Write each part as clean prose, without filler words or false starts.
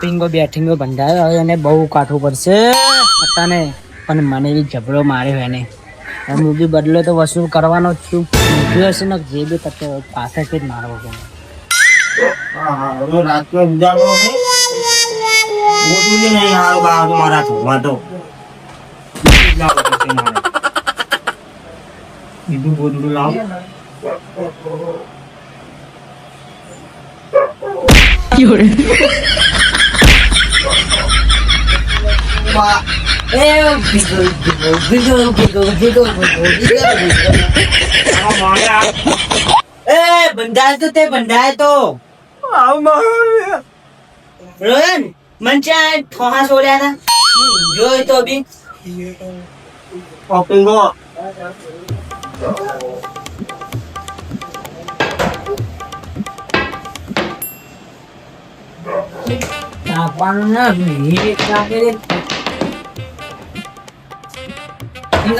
પિંગો બેઠિંગો બંધાયો હવે એને બહુ કાઠવું પડશે અત્યારે પણ મને બી જબડો માર્યો એને હું બી બદલો તો વસૂલ કરવાનો જ છું મૂક્યો હશે ને જે બી તકે પાછળથી જ મારવો છે રાત્રે ઉજાગરો છે મોટું જ નહીં હારું બાજુ મારા ઘરમાં તો બીજું ગોદડું લાવ બંધાય તો તે બંધાય તો રોહન મંચા ઠોહા છોડ્યા હતા જોઈ તો બી ઓપિંગો આપવાનું ના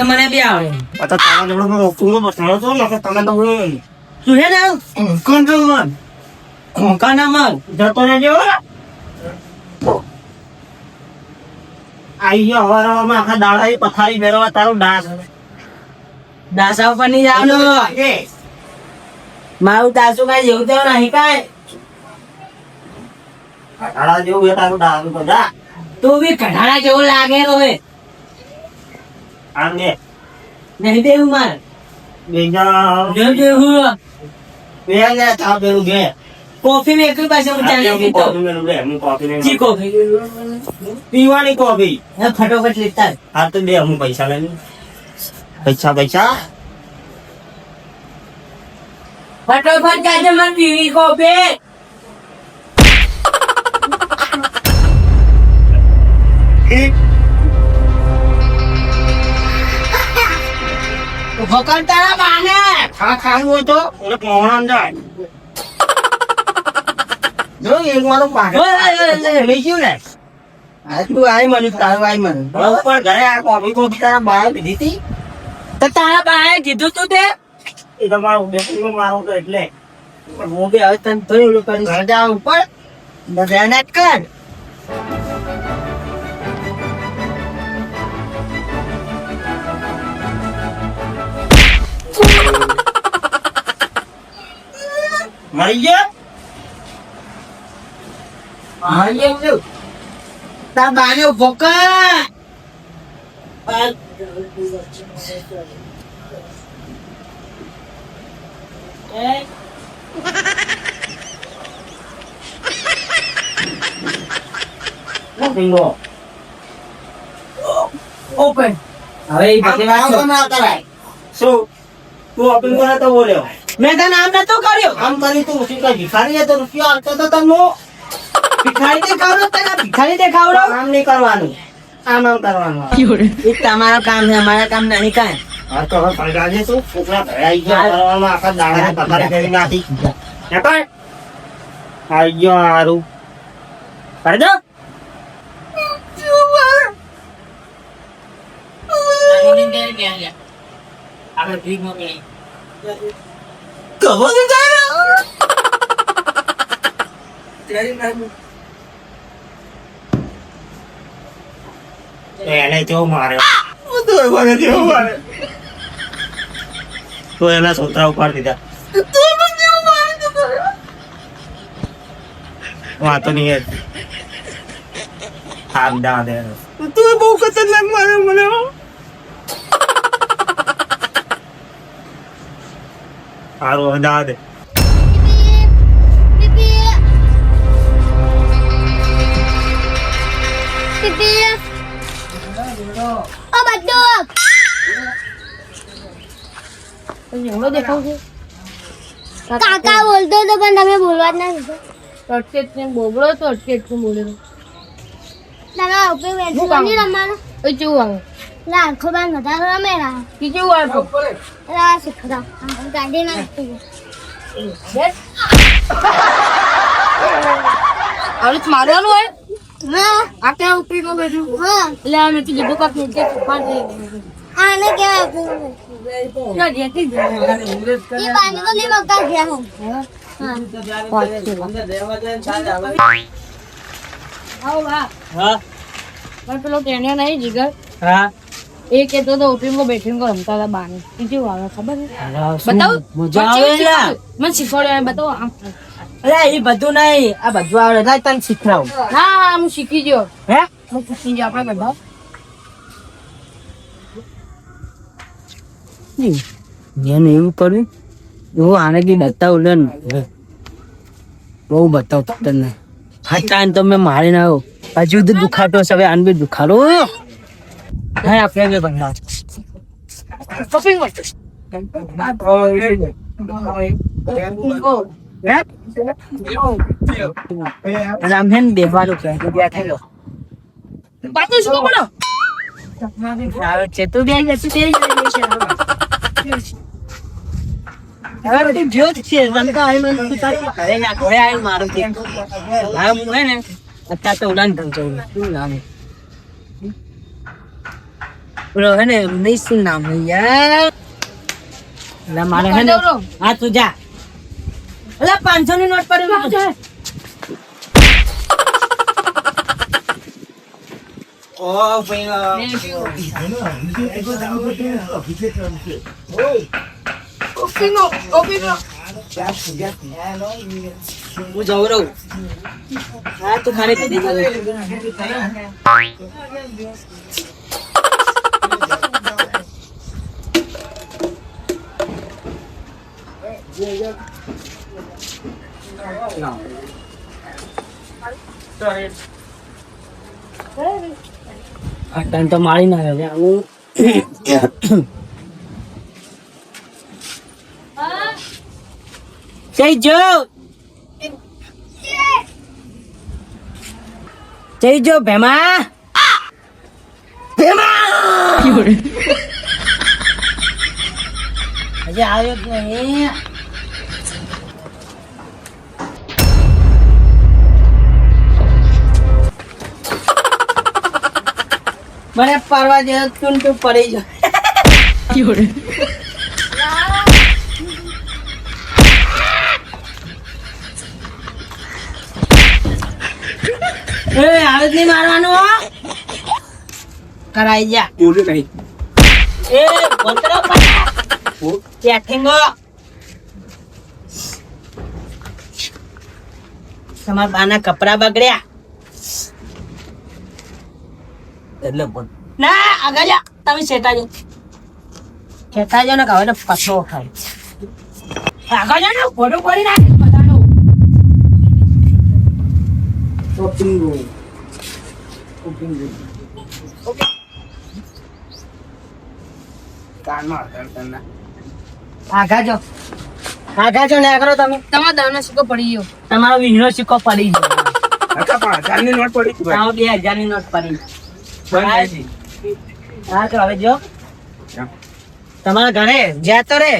મને બી આવે તારા જોડે ઓપિંગો બતાવો છો ને તમે તો શું હે ને કોણ છો મન કોંકાના મગ જતો રહેજો આઈ ગયો હવારમાં આખા દાડા પથારી મેળવવા તારું ડાસ દાસા ઉપર નહીં જવાનું મારું દાસુ કઈ જેવું તેવું નહીં કઈ દાડા જેવું તારું ડાસ બધા તું બી કઢાણા જેવું લાગે રોહે આને નહીં દેવું માર બીજા દેવું બે ને થાવ પેલું બે કોફી મેં એક પાસે હું ચાલી પીતો કોફી મેલું લે હું કોફી ને જી કોફી પીવાની કોફી ફટોફટ લેતા હા તો દે હું પૈસા લઈને પૈસા ફટોફટ કાજે મને પીવી કોફી ભકન તારા બાને ખાવું હોય તો એને પહોંચવાનું જાય જો એક મારો પાછળ લઈ ગયું ને તું આઈ મને તારું આઈ મને પણ ઘરે આ કોફી તારા બહાર પીધી હતી તો તારા બાએ કીધું તું તે એ તમારું બેસી મારું તો એટલે પણ હું બી હવે તને થોડી ઓલું કરી ઘર જા ઉપર મહેનત કર મરી ગયા તારા બાને ભોકા ઓપન હવે એ બધી વાત શું તું અપીલ કરે તો બોલ્યો મેં તને આમ નતો કર્યો આમ કરી તું શું કઈ ભિખારી તો રૂપિયો આપતો તો તને ભિખારી દેખાવડો તને ભિખારી દેખાવડો આમ નહીં કરવાનું આમ કરવાનું એ તમારું કામ છે અમારા કામ નહીં કાંઈ હા તો હવે પગાજે તું છોકરા ભરાઈ ગયા કરવામાં આખા દાડા પથારી ફેરી નાખી નકર આઈ ગયો હારું કરી દો એને કેવું માર્યો તો એના છોકરા ઉપાડી દીધા વાતો નહીં હાથ દા દે તું બહુ ખતરનાક માર્યો મને સારું દા દે કાકા બોલતો તો પણ તમે બોલવા જ ના દીધો અટકેટ ને બોબડો તો અટકેટ ને બોલેલો તારા ઉપર બેસી નહીં રમવાનું એ કેવું આવે ના આખો બાર વધારે રમેલા કે કેવું આવે રા શીખડા ગાડી ના હવે મારવાનું હોય હા આ ક્યાં ઉપરી નો બેઠું હા એટલે આ મેં કીધું કાપ ને જે પાડે આને કેવાય ના જેતી જ એ પાણી તો નહીં મકા ગયા હું આવો બા હા પણ પેલો ટેણિયો નહીં જીગર હા એ કહેતો તો ઓપીમાં બેઠીને રમતા હતા બાને બીજું આવે ખબર છે અલા, શું બતાવું મજા આવે લા. મને શીખવાડ્યું બતાવો આમ અલા, એ બધું નહીં આ બધું આવડે લાય તને શીખડાવું ના હું શીખી ગયો હે હું શીખી ગયો આપણે બધા એને એવું કર્યું એવું આને કઈ બતાવું લે બહુ બતાવતો તને હતા ને તો મેં મારી ના આવ્યો હજુ તો દુખાતો છે હવે આને બી દુખાડો હા આપણે બી બનાવ અને આમ છે ને બેસવાનું કે બેઠા લો બાતો શું પડો આવે છે તું બે તું બે હવે તું જો છે રમતા આવી મને તું તારી ઘરે ના ઘરે આવીને મારું કે હા હું હે ને અત્યારે તો ઉડાન ધમ જવું શું નામ બોલો હે ને નહીં શું નામ હે યાર એટલે મારે હે ને હા તું જા એટલે 500 ની નોટ પડી ઓ ભાઈ હું જઉં રહું હા તું ખાલી કીધી અટન તો મારી ના હવે હું જઈ જો જઈ જો ભેમા ભેમા હજી આવ્યો જ નહીં મને પરવા દે તું પડી જો આવે જ નહીં મારવાનું હો કરાઈ જા બોલ્યો નહીં એ બોતરો પડા ચેટિંગો તમારા બાના કપડા બગડ્યા એટલે બોલ ના આગળ જા તમે શેતાજો ને કહે ને પછો ખાય આગળ જા ને ફોટો પડી નાખે બધાનો આગળ જો ને આગળ તમે તમારા દાનો સિક્કો પડી ગયો તમારો વીનો સિક્કો પડી ગયો કાકા 5000 ની નોટ પડી તાવ 2000 ની નોટ પડી હા તો હવે જો તમારા ઘરે જ્યાં તો રે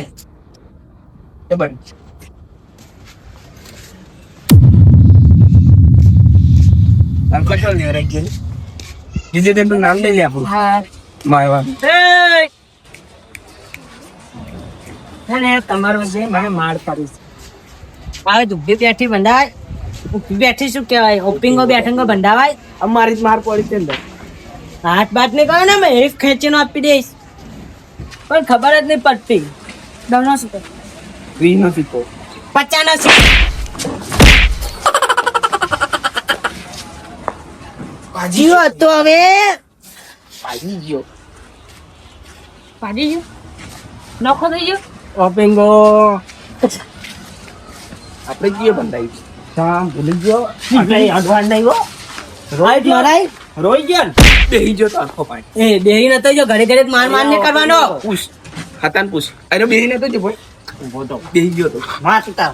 અંકલ ચાલ ને રહી ગયું જીજે તેનું નામ લઈ લે આપણું હા માયવા ને તમારું જે મને માર પડી આવે તું બેઠી બંધાય બેઠી શું કહેવાય ઓપિંગો બેઠંગો બંધાવાય અમારી જ માર પડી છે અંદર હાથ બાટ ને કહો ને મેં એક ખેંચીને આપી દઈશ પણ ખબર જ નહીં પડતી દાનો સિક્કો 20 નો સિક્કો 50 નો સિક્કો જીવો તો હવે પાજી ગયો પાડી ગયો નખો થઈ ગયો ઓપિંગો આપણે કીએ બંધાઈ હા ભૂલી ગયો એટલે અડવાન નહીં હો રાઈટ મરાઈ રોઈ ગયો ને બેહી ગયો તો આખો પાણી એ બેહી નતો જો ઘરે ઘરે માર માર ને કરવાનો પૂછ ખાતાન પૂછ અરે બેહી નતો જો ભાઈ ઉભો તો બેહી ગયો તો વાત ઉતાર